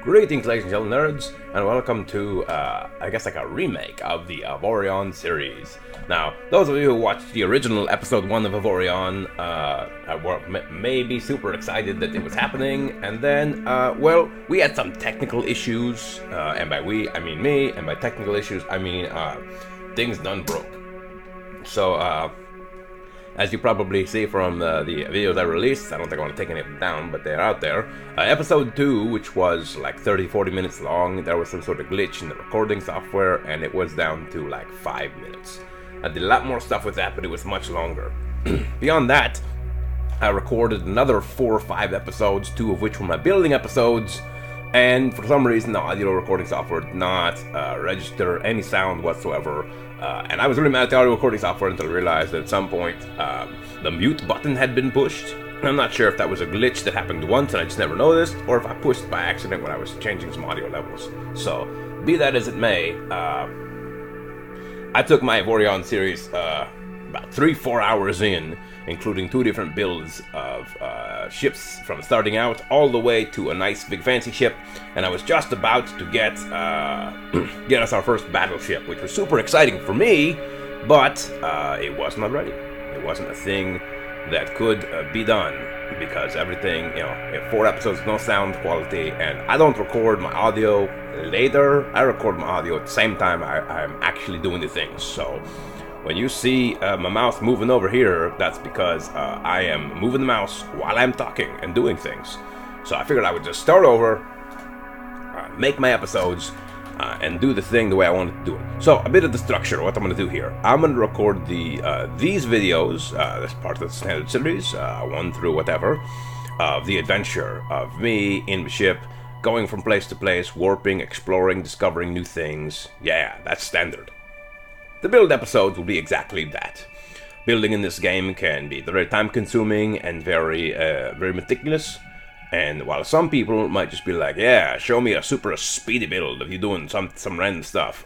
Greetings, ladies and gentlemen, nerds, and welcome to, I guess like a remake of the Avorion series. Now, those of you who watched the original episode 1 of Avorion, were maybe super excited that it was happening, and then, well, we had some technical issues, and by we, I mean me, and by technical issues, I mean, things done broke. So, as you probably see from the videos I released, I don't think I want to take any of them down, but they're out there. Episode 2, which was like 30-40 minutes long, there was some sort of glitch in the recording software, and it was down to like 5 minutes. I did a lot more stuff with that, but it was much longer. Beyond that, I recorded another 4 or 5 episodes, 2 of which were my building episodes, and for some reason the audio recording software did not register any sound whatsoever. And I was really mad at the audio recording software until I realized that at some point the mute button had been pushed. I'm not sure if that was a glitch that happened once and I just never noticed, or if I pushed by accident when I was changing some audio levels. So, be that as it may, I took my Avorion series about 3-4 hours in, including 2 different builds of ships from starting out all the way to a nice big fancy ship, and I was just about to get us our first battleship, which was super exciting for me, but it was not ready. It wasn't a thing that could be done, because everything, you know, 4 episodes, no sound quality, and I don't record my audio later, I record my audio at the same time I'm actually doing the things. So when you see my mouse moving over here, that's because I am moving the mouse while I'm talking and doing things. So I figured I would just start over, make my episodes, and do the thing the way I wanted to do it. So a bit of the structure, what I'm going to do here. I'm going to record these videos, this part of the standard series, 1 through whatever, of the adventure of me in the ship, going from place to place, warping, exploring, discovering new things. Yeah, that's standard. The build episodes will be exactly that. Building in this game can be very time-consuming and very meticulous. And while some people might just be like, yeah, show me a super speedy build of you doing some random stuff.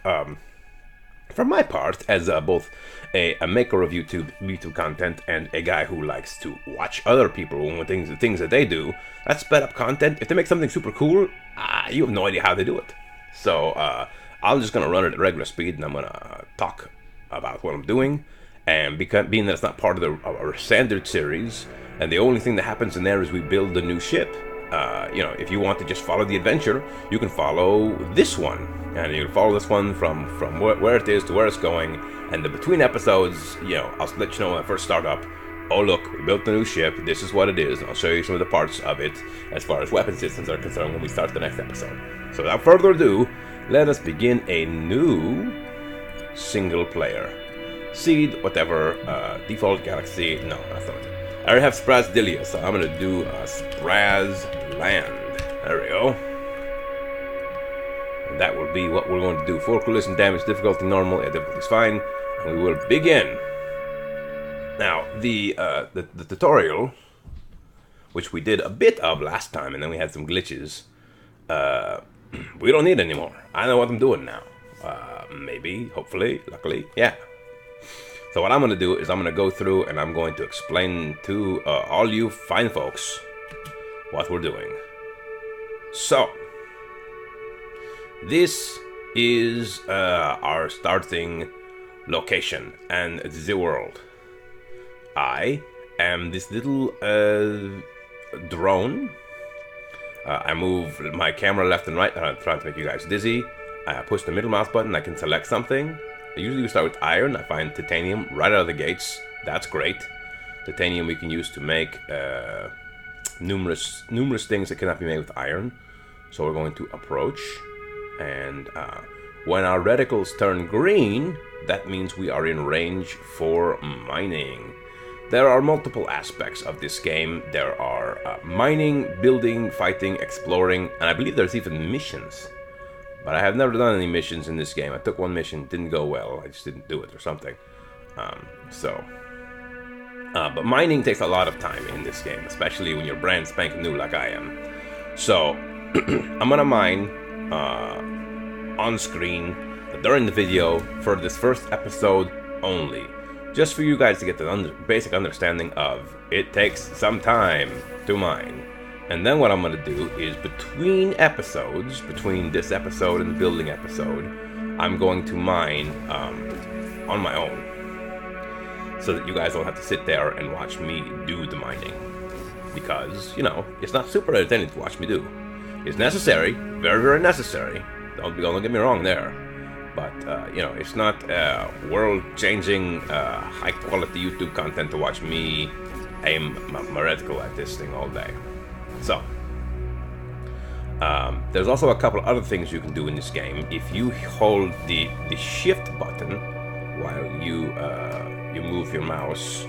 For my part, as both a maker of YouTube content and a guy who likes to watch other people doing the things that they do, that's sped up content. If they make something super cool, you have no idea how they do it. So, I'm just going to run it at regular speed, and I'm going to talk about what I'm doing. And being that it's not part of our standard series, and the only thing that happens in there is we build a new ship. You know, if you want to just follow the adventure, you can follow this one. And you can follow this one from where it is to where it's going. And the between episodes, you know, I'll let you know when I first start up. Oh look, we built a new ship, this is what it is, and I'll show you some of the parts of it as far as weapon systems are concerned when we start the next episode. So without further ado, let us begin a new single player. Seed, whatever, default galaxy, no, that's not it. I already have Sprazzlebolt, so I'm gonna do Sprazzland. There we go. And that will be what we're going to do. 4 collision damage, difficulty normal, difficulty is fine, and we will begin. Now, the tutorial, which we did a bit of last time, and then we had some glitches, we don't need anymore. I know what I'm doing now. Maybe, hopefully, luckily, yeah. So what I'm going to do is I'm going to go through and I'm going to explain to all you fine folks what we're doing. So, this is our starting location and the world. I am this little drone. I move my camera left and right. I'm trying to make you guys dizzy. I push the middle mouse button. I can select something. Usually we start with iron. I find titanium right out of the gates. That's great. Titanium we can use to make numerous things that cannot be made with iron. So we're going to approach. And when our reticles turn green, that means we are in range for mining. There are multiple aspects of this game. There are mining, building, fighting, exploring, and I believe there's even missions. But I have never done any missions in this game. I took one mission, didn't go well. I just didn't do it or something. But mining takes a lot of time in this game, especially when you're brand spanking new like I am. So, I'm gonna mine on screen during the video for this first episode only. Just for you guys to get the basic understanding of it takes some time to mine. And then what I'm going to do is between episodes, between this episode and the building episode, I'm going to mine on my own. So that you guys don't have to sit there and watch me do the mining. Because, you know, it's not super entertaining to watch me do. It's necessary, very, very necessary. Don't get me wrong there. But, you know, it's not world-changing, high-quality YouTube content to watch me aim my reticle at this thing all day. So, there's also a couple other things you can do in this game. If you hold the shift button while you move your mouse,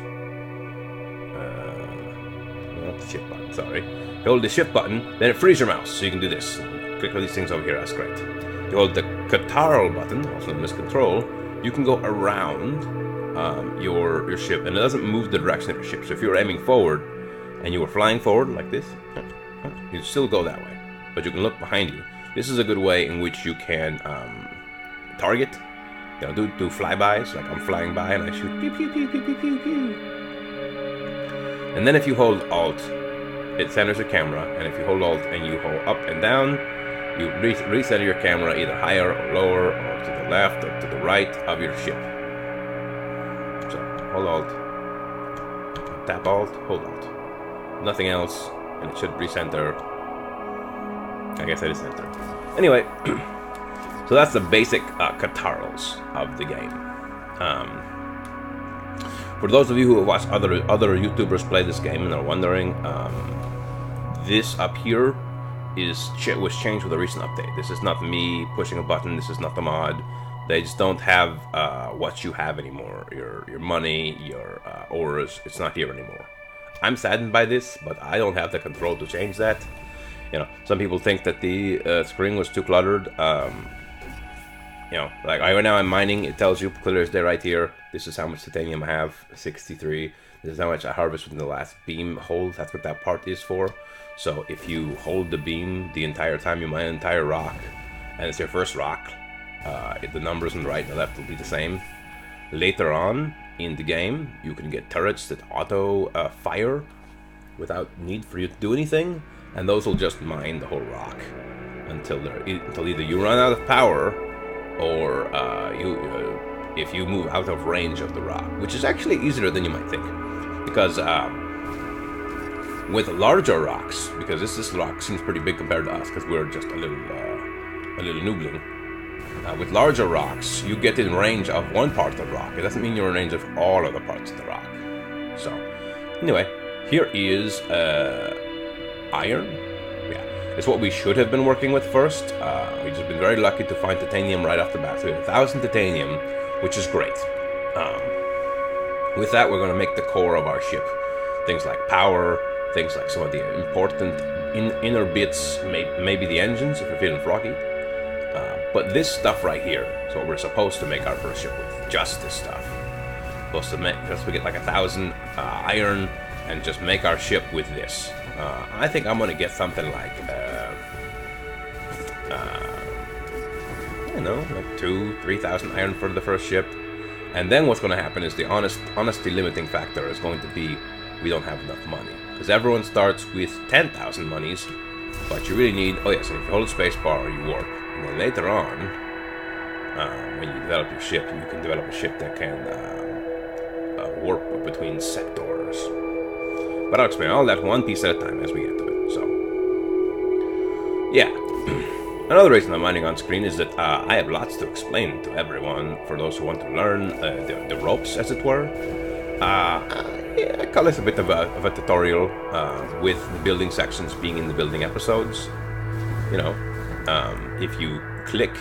not the shift button, sorry. You hold the shift button, then it frees your mouse, so you can do this. Click on these things over here, that's great. You hold the control button, also known as control, you can go around your ship, and it doesn't move the direction of your ship. So if you're aiming forward, and you were flying forward like this, you'd still go that way. But you can look behind you. This is a good way in which you can target, you know, do flybys, like I'm flying by and I shoot pew pew pew pew pew pew pew. And then if you hold Alt, it centers your camera, and if you hold Alt and you hold up and down, you recenter your camera either higher or lower, or to the left or to the right of your ship. So hold Alt, tap Alt, hold Alt. Nothing else, and it should recenter. I guess I just center. Anyway, so that's the basic controls of the game. For those of you who have watched other YouTubers play this game and are wondering, this up here was changed with a recent update. This is not me pushing a button. This is not the mod. They just don't have what you have anymore. Your money, your ores. It's not here anymore. I'm saddened by this, but I don't have the control to change that. You know, some people think that the screen was too cluttered. You know, like right now I'm mining. It tells you clear as day right here. This is how much titanium I have, 63. This is how much I harvested in the last beam hold. That's what that part is for. So if you hold the beam the entire time you mine an entire rock, and it's your first rock, the numbers on the right and the left will be the same. Later on in the game, you can get turrets that auto fire without need for you to do anything, and those will just mine the whole rock until either you run out of power, or if you move out of range of the rock, which is actually easier than you might think, because with larger rocks, because this rock seems pretty big compared to us, because we're just a little noobling. With larger rocks, you get in range of one part of the rock. It doesn't mean you're in range of all of the parts of the rock. So, anyway, here is iron. Yeah, it's what we should have been working with first. We've just been very lucky to find titanium right off the bat. So we have 1,000 titanium, which is great. With that, we're going to make the core of our ship. Things like power, things like some of the important inner bits, maybe the engines if you're feeling froggy. But this stuff right here is what we're supposed to make our first ship with. Just this stuff. Supposed to make, just we get like 1,000 iron and just make our ship with this. I think I'm gonna get something like, I don't know, like 2,000-3,000 iron for the first ship. And then what's gonna happen is the honesty limiting factor is going to be we don't have enough money. Because everyone starts with 10,000 monies, but you really need, oh yes, and if you hold spacebar, you warp. And then later on, when you develop your ship, you can develop a ship that can warp between sectors. But I'll explain all that one piece at a time as we get to it. So, yeah. Another reason I'm mining on screen is that I have lots to explain to everyone, for those who want to learn the ropes, as it were. Yeah, I call this a bit of a tutorial, with the building sections being in the building episodes. You know, if you click,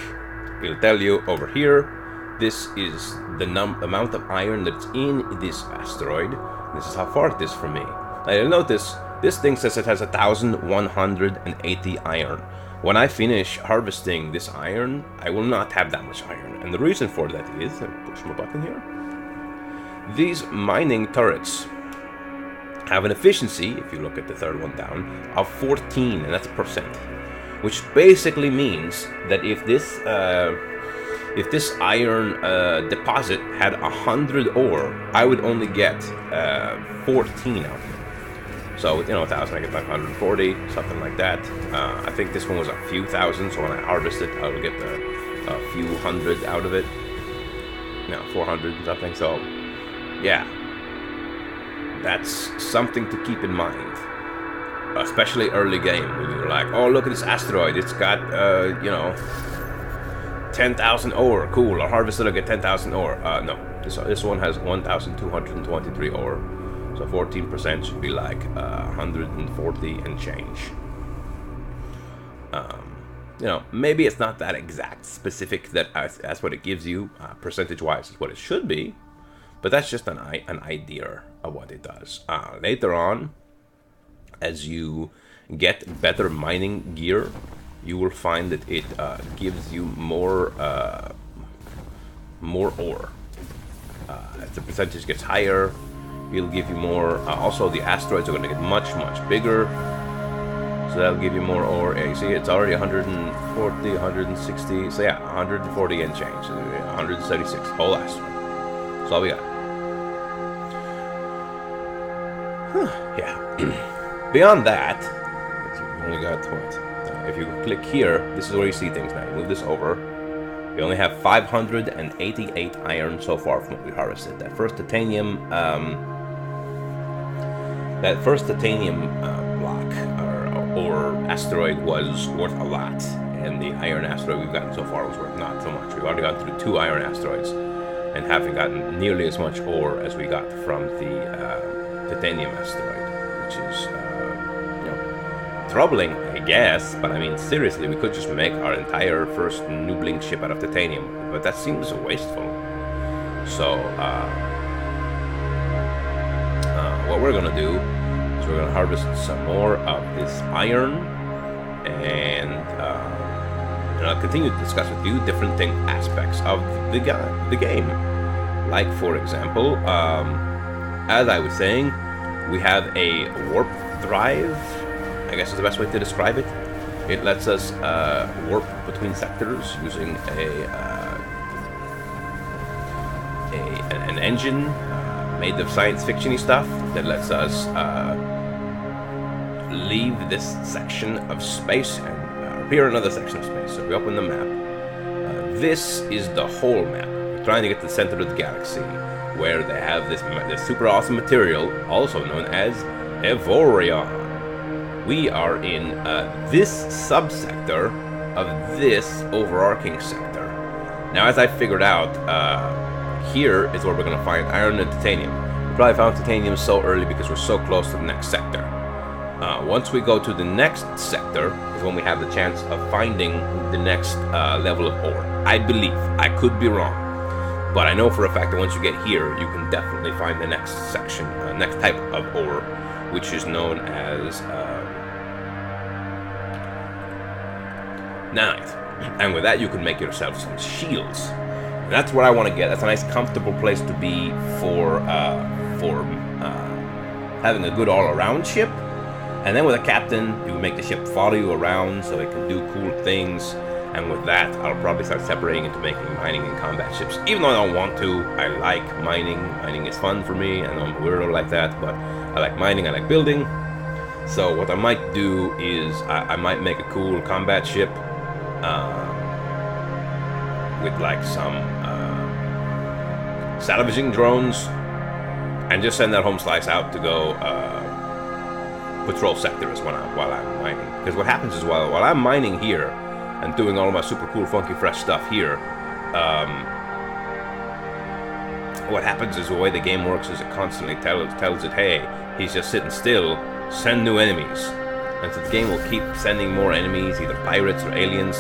it'll tell you over here, this is the amount of iron that's in this asteroid. This is how far it is from me. Now you'll notice, this thing says it has 1,180 iron. When I finish harvesting this iron, I will not have that much iron. And the reason for that is, I'll push my button here. These mining turrets have an efficiency, if you look at the third one down, of 14, and that's percent. Which basically means that if this iron deposit had 100 ore, I would only get 14 out of it. So with 1,000 I get 540, something like that. I think this one was a few thousand, so when I harvest it I'll get a few hundred out of it. 400 and something. So yeah, that's something to keep in mind, especially early game when you're like, oh, look at this asteroid, it's got 10,000 ore, cool, I'll harvest it, I'll get 10,000 ore. No, this one has 1,223 ore, so 14% should be like 140 and change. Maybe it's not that exact specific that's what it gives you, percentage-wise is what it should be, but that's just an idea of what it does. Later on, as you get better mining gear, you will find that it gives you more ore. As the percentage gets higher, it'll give you more. Also, the asteroids are going to get much, much bigger. So that'll give you more ore. Yeah, you see, it's already 140, 160. So yeah, 140 and change. 176. Whole asteroid. That's all we got. Yeah. Beyond that, you only got what? If you click here, this is where you see things now. You move this over. We only have 588 iron so far from what we harvested. That first titanium block or asteroid was worth a lot, and the iron asteroid we've gotten so far was worth not so much. We've already gone through 2 iron asteroids and haven't gotten nearly as much ore as we got from the titanium asteroid, which is troubling, I guess. But I mean, seriously, we could just make our entire first Nubling ship out of titanium, but that seems wasteful. So what we're gonna do, we're going to harvest some more of this iron, and I'll continue to discuss with you different aspects of the game. Like, for example, as I was saying, we have a warp drive, I guess is the best way to describe it. It lets us warp between sectors using an engine made of science fiction-y stuff that lets us leave this section of space and appear in another section of space. So we open the map. This is the whole map. We're trying to get to the center of the galaxy, where they have this super awesome material, also known as Avorion. We are in this subsector of this overarching sector. Now, as I figured out, here is where we're going to find iron and titanium. We probably found titanium so early because we're so close to the next sector. Once we go to the next sector is when we have the chance of finding the next level of ore. I believe. I could be wrong. But I know for a fact that once you get here, you can definitely find the next section, next type of ore, which is known as nanite. And with that, you can make yourself some shields. And that's what I want to get. That's a nice, comfortable place to be for having a good all-around ship. And then with a captain, you make the ship follow you around so it can do cool things. And with that, I'll probably start separating into making mining and combat ships. Even though I don't want to, I like mining. Mining is fun for me. I know I'm a weirdo like that, but I like mining, I like building. So what I might do is I might make a cool combat ship with like some salvaging drones, and just send that home slice out to go patrol sectors while I'm mining. Because what happens is while I'm mining here and doing all of my super cool, funky, fresh stuff here, what happens is the way the game works is it constantly tells it, hey, he's just sitting still, send new enemies. And so the game will keep sending more enemies, either pirates or aliens,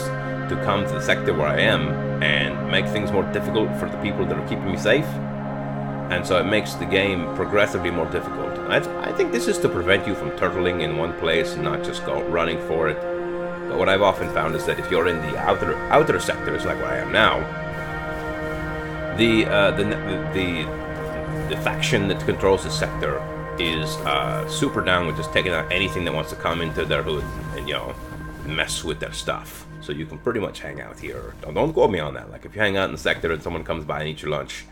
to come to the sector where I am and make things more difficult for the people that are keeping me safe. And so it makes the game progressively more difficult. And I think this is to prevent you from turtling in one place and not just go running for it. But what I've often found is that if you're in the outer sectors, like where I am now, the faction that controls the sector is super down with just taking out anything that wants to come into their hood and mess with their stuff. So you can pretty much hang out here. Don't quote me on that. Like if you hang out in the sector and someone comes by and eats your lunch,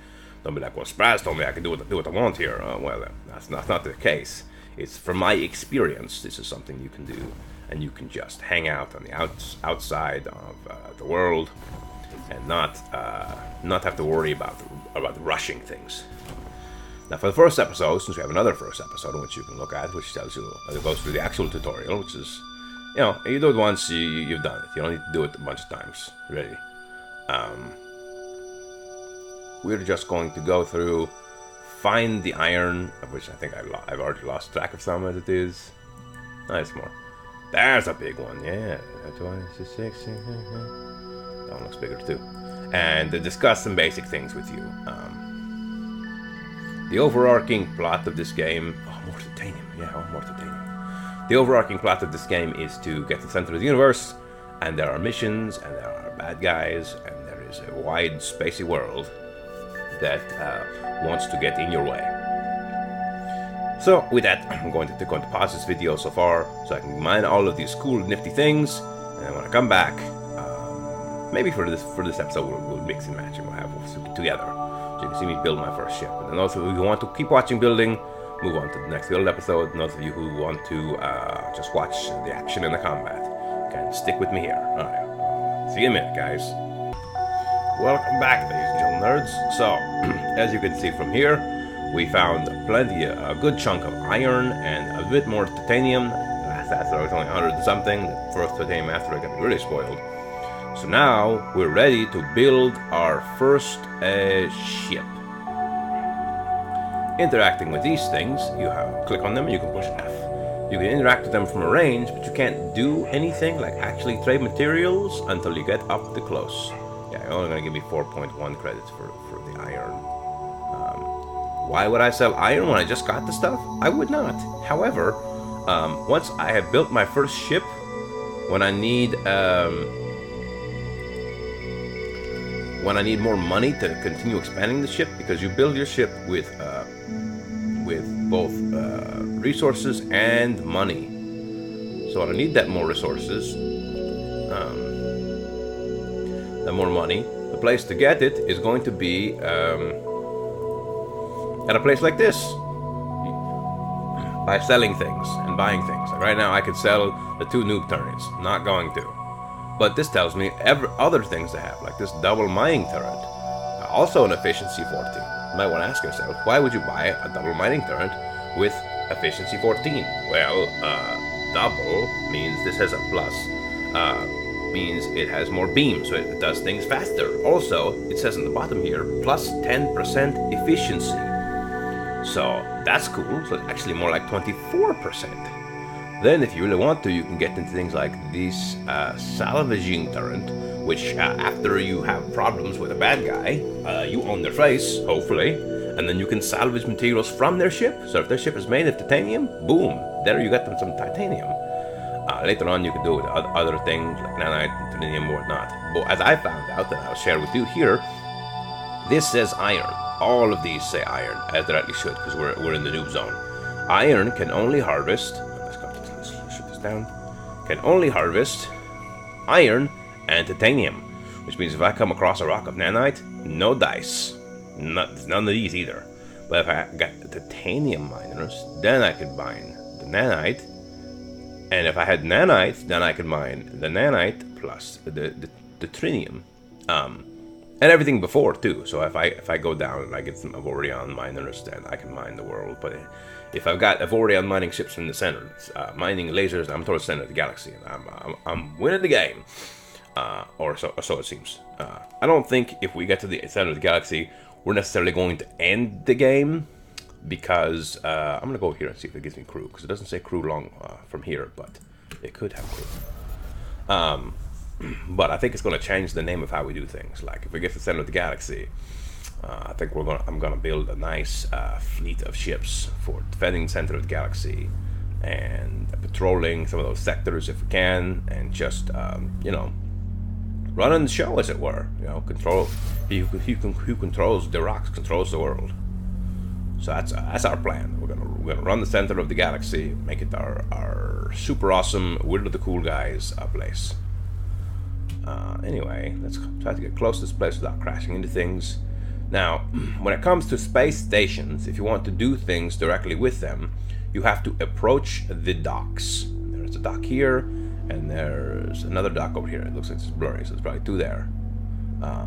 don't be like, well, Spraz told me I can do what I want here. Well, that's not the case. It's from my experience. This is something you can do, and you can just hang out on the outside of the world, and not have to worry about rushing things. Now, for the first episode, since we have another first episode, which you can look at, which tells you, it goes through the actual tutorial, which is, you know, you do it once, you've done it. You don't need to do it a bunch of times, really. We're just going to go through, find the iron, of which I think I've already lost track of some as it is. Nice more. There's a big one, yeah. 26. That one looks bigger too. And to discuss some basic things with you. The overarching plot of this game... Oh, more titanium. Yeah, more titanium. The overarching plot of this game is to get to the center of the universe, and there are missions, and there are bad guys, and there is a wide, spacey world that wants to get in your way. So, with that, I'm going to pause this video so far, so I can mine all of these cool, nifty things, and then when I come back, maybe for this episode, we'll mix and match, and we'll have it together. So you can see me build my first ship. And then also, if you want to keep watching building, move on to the next build episode. And those of you who want to just watch the action and the combat, can stick with me here. Alright, see you in a minute, guys. Welcome back, ladies and gentlemen nerds. So, as you can see from here, we found a good chunk of iron and a bit more titanium. Last asteroid was only 100 and something. The first titanium asteroid got really spoiled. So now we're ready to build our first ship. Interacting with these things, you click on them and you can push F. You can interact with them from a range, but you can't do anything like actually trade materials until you get up to close. Yeah, you're only going to give me 4.1 credits for the iron. Why would I sell iron when I just got the stuff? I would not. However, once I have built my first ship, when I need more money to continue expanding the ship, because you build your ship with both resources and money. So when I need that more resources, the more money, the place to get it is going to be at a place like this, by selling things and buying things. Like right now I could sell the 2 noob turrets, not going to. But this tells me other things to have, like this double mining turret, also an efficiency 14. You might want to ask yourself, why would you buy a double mining turret with efficiency 14? Well, double means this has a plus, means it has more beam, so it does things faster. Also, it says on the bottom here, plus 10% efficiency. So that's cool, so it's actually more like 24%. Then, if you really want to, you can get into things like this salvaging turret, which after you have problems with a bad guy, you own their face, hopefully, and then you can salvage materials from their ship. So if their ship is made of titanium, boom, there you get them some titanium. Later on, you can do it with other things like nanite, titanium, and whatnot. But as I found out, and I'll share with you here, this says iron. All of these say iron, as they rightly should, because we're in the noob zone. Iron can only harvest. Down, can only harvest iron and titanium, which means if I come across a rock of nanite, no dice. None of these either. But if I got the titanium miners, then I could mine the nanite. And if I had nanite, then I could mine the nanite plus the trinium. And everything before too. So if I go down and I get some Avorion miners, then I can mine the world. But if I've got Avorion mining ships in the center, mining lasers, I'm towards the center of the galaxy, and I'm winning the game, or so it seems. I don't think if we get to the center of the galaxy, we're necessarily going to end the game, because I'm gonna go here and see if it gives me crew, because it doesn't say crew long from here, but it could have crew. But I think it's going to change the name of how we do things. Like if we get to the center of the galaxy, I think I'm gonna build a nice fleet of ships for defending the center of the galaxy and patrolling some of those sectors if we can, and just you know, running the show, as it were. You know, control who controls the rocks controls the world. So that's our plan. We're gonna run the center of the galaxy, make it our super awesome, we're the cool guys place. Anyway, let's try to get close to this place without crashing into things. Now, when it comes to space stations, if you want to do things directly with them, you have to approach the docks. There's a dock here, and there's another dock over here. It looks like it's blurry, so there's probably two there.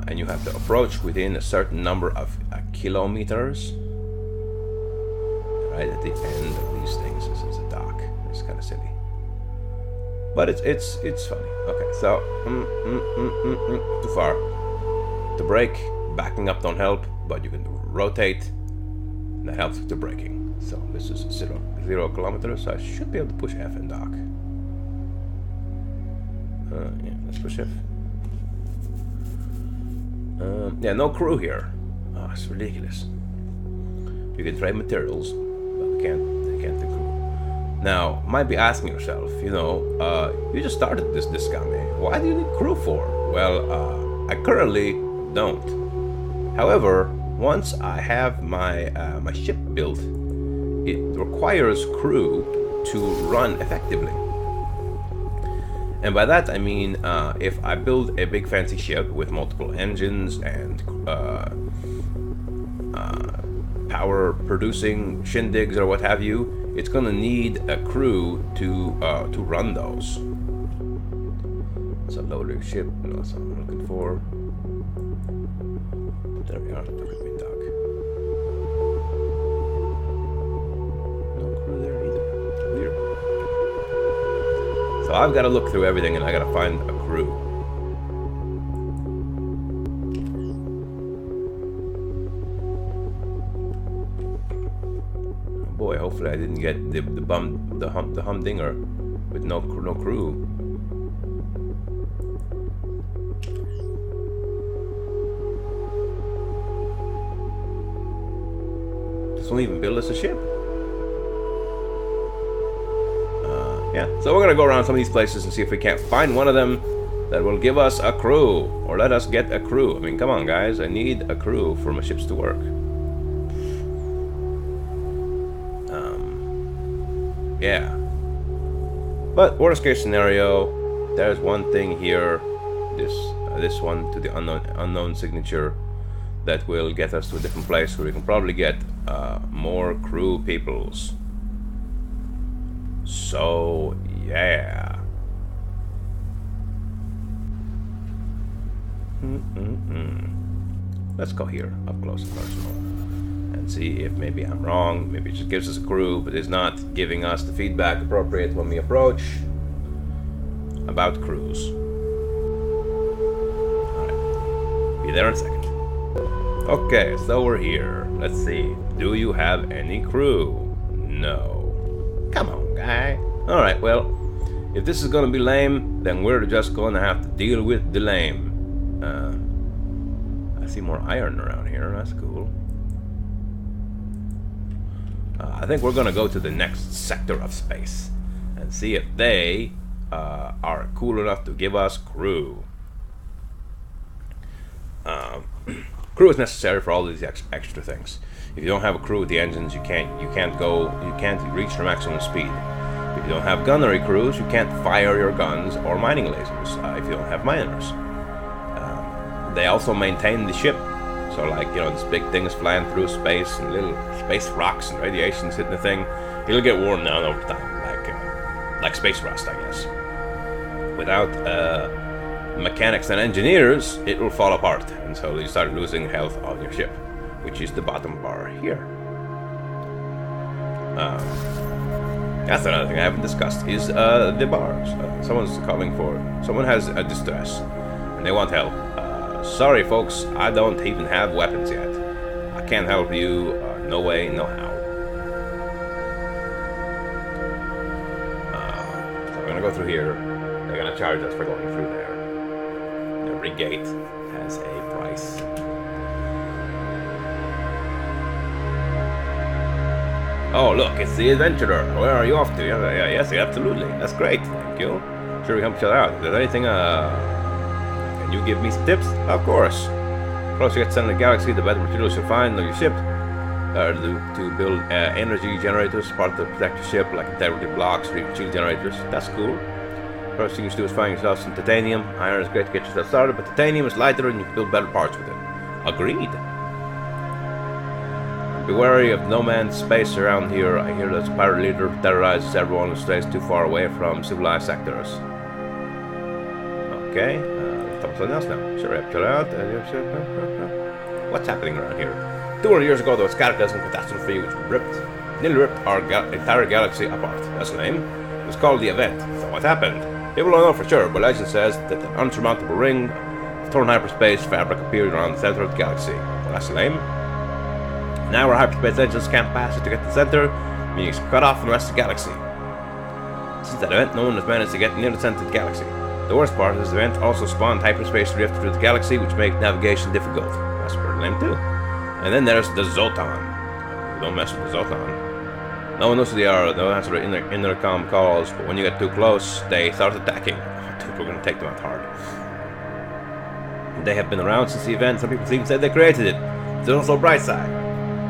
And you have to approach within a certain number of kilometers. Right at the end of these things, this is a dock. It's kind of silly, but it's funny. Okay, so too far. To brake, backing up don't help, but you can rotate. And that helps with the braking. So this is 0 kilometers. So I should be able to push F and dock. Yeah, let's push F. Yeah, no crew here. Oh, it's ridiculous. You can trade materials, but we can't do crew. Now, might be asking yourself, you know, you just started this discount. Why do you need crew for? Well, I currently don't. However, once I have my my ship built, it requires crew to run effectively. And by that I mean, if I build a big fancy ship with multiple engines and power producing shindigs or what have you, it's gonna need a crew to run those. It's a loading ship. No, that's what I'm looking for. There we are. Look at me, dock. No crew there either. Weird. So I've got to look through everything, and I got to find a crew. Oh boy, hopefully I didn't get the humdinger with no crew. Won't even build us a ship. Yeah, so we're gonna go around some of these places and see if we can't find one of them that will give us a crew, or let us get a crew. I mean, come on guys, I need a crew for my ships to work. Yeah, but worst case scenario, there's one thing here, this one to the unknown signature, that will get us to a different place where we can probably get more crew peoples. So yeah. Let's go here up close and personal and see if maybe I'm wrong. Maybe it just gives us a crew, but it's not giving us the feedback appropriate when we approach about crews. Alright, be there in a second. Okay, so we're here. Let's see. Do you have any crew? No. Come on, guy. Alright, well, if this is gonna be lame, then we're just gonna have to deal with the lame. I see more iron around here. That's cool. I think we're gonna go to the next sector of space and see if they are cool enough to give us crew. Crew is necessary for all these extra things. If you don't have a crew with the engines, you can't reach your maximum speed. If you don't have gunnery crews, you can't fire your guns or mining lasers. If you don't have miners, they also maintain the ship. So, like, you know, this big thing is flying through space and little space rocks and radiation's hitting the thing. It'll get worn down over time, like space rust, I guess. Without mechanics and engineers, it will fall apart, and so you start losing health on your ship, which is the bottom bar here. That's another thing I haven't discussed, is the bars. Someone has a distress, and they want help. Sorry folks, I don't even have weapons yet. I can't help you, no way, no how. So we're gonna go through here. They're gonna charge us for going through there. Every gate has a price. Oh look, it's the adventurer. Where are you off to? Yeah, yes, absolutely. That's great, thank you. Sure, we help each other out. If there's anything, can you give me some tips? Of course. The closer you get to the center of the galaxy, the better materials you'll find on your ship. To build energy generators, part to protect your ship, like integrity blocks, shield generators. That's cool. First thing you should do is find yourself some titanium. Iron is great to get yourself started, but titanium is lighter and you can build better parts with it. Agreed. Be wary of no man's space around here. I hear that the pirate leader terrorizes everyone who stays too far away from civilized sectors. Okay, let's talk something else now. Sure, chill out. What's happening around here? 200 years ago, there was cataclysm catastrophe which nearly ripped our entire galaxy apart. That's the name. It was called the event. So what happened? People don't know for sure, but legend says that an unsurmountable ring of torn hyperspace fabric appeared around the center of the galaxy. Well, that's the name. Now our hyperspace engines can't pass it to get to the center, meaning it's cut off from the rest of the galaxy. Since that event, no one has managed to get near the center of the galaxy. The worst part is the event also spawned hyperspace drift through the galaxy, which makes navigation difficult. That's pretty lame too. And then there's the Zotan. Don't mess with the Zotan. No one knows who they are, they don't answer the intercom calls, but when you get too close, they start attacking. Dude, we're gonna take them out hard. They have been around since the event, some people even said they created it. There's also a bright side.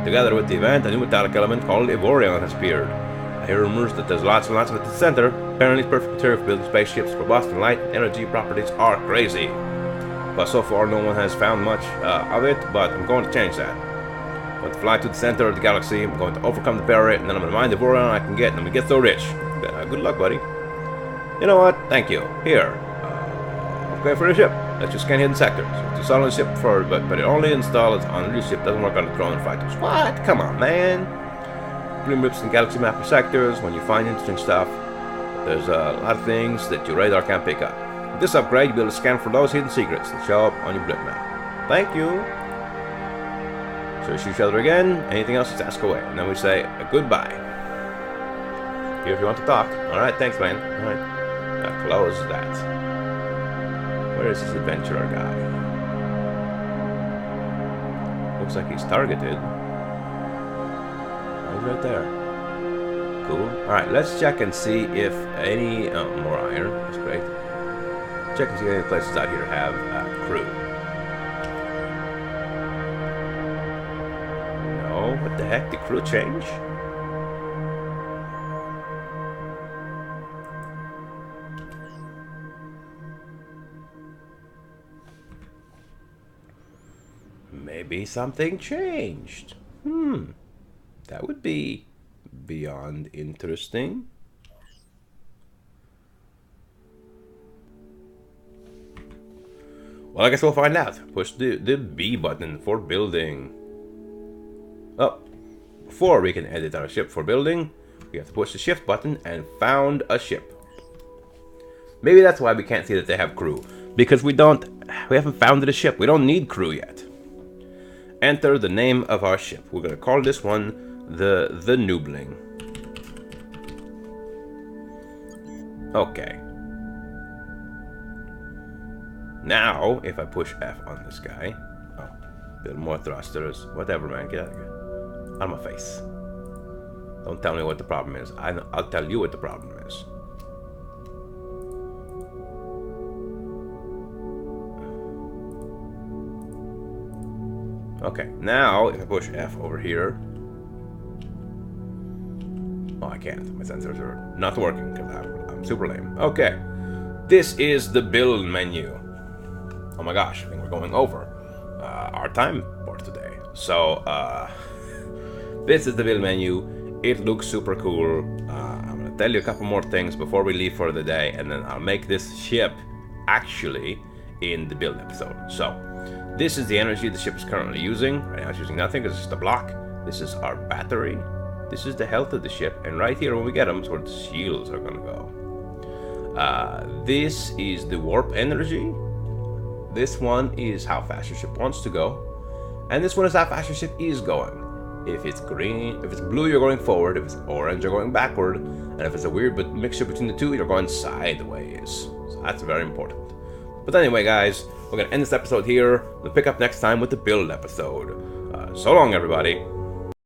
Together with the event, a new metallic element called Avorion has appeared. I hear rumors that there's lots and lots of it at the center. Apparently it's perfect material for building spaceships, robust and light, energy properties are crazy. But so far no one has found much of it, but I'm going to change that. I'm going to fly to the center of the galaxy, I'm going to overcome the barrier, and then I'm going to mine the Avorion I can get, and I'm going to get so rich. Good luck, buddy. You know what? Thank you. Here. Okay, for the ship. Let's just scan hidden sectors. It's installed on the ship for, but it only installs on the ship, doesn't work on the drone fighters. What? Come on, man. Green rips and galaxy map for sectors. When you find interesting stuff, there's a lot of things that your radar can't pick up. With this upgrade, you'll be able to scan for those hidden secrets that show up on your blip map. Thank you. So we shoot each other again. Anything else, just ask away. And then we say goodbye. Here if you want to talk. Alright, thanks, man. Alright. Now close that. Where is this adventurer guy? Looks like he's targeted. Oh, right there. Cool. Alright, let's check and see if any... Oh, more iron. That's great. Check and see if any places out here have crew. No, what the heck? Did crew change? Maybe something changed. That would be beyond interesting. Well, I guess we'll find out. Push the B button for building. Oh, before we can edit our ship for building, we have to push the shift button and found a ship. Maybe that's why we can't see that they have crew. Because we haven't founded a ship. We don't need crew yet. Enter the name of our ship. We're gonna call this one the Noobling. Okay. Now, if I push F on this guy, build more thrusters, whatever, man, get out of here. Out of my face. Don't tell me what the problem is. I'll tell you what the problem is. Okay, now if I push F over here... Oh, I can't. My sensors are not working because I'm super lame. Okay, this is the build menu. Oh my gosh, I think we're going over our time for today. So, this is the build menu. It looks super cool. I'm going to tell you a couple more things before we leave for the day, and then I'll make this ship actually in the build episode. So, this is the energy the ship is currently using. Right now it's using nothing because it's just a block. This is our battery. This is the health of the ship. And right here when we get them is where the shields are going to go. This is the warp energy. This one is how fast your ship wants to go. And this one is how fast your ship is going. If it's green, if it's blue, you're going forward. If it's orange, you're going backward. And if it's a weird mixture between the two, you're going sideways. So that's very important. But anyway, guys, we're going to end this episode here. We'll pick up next time with the build episode. So long, everybody.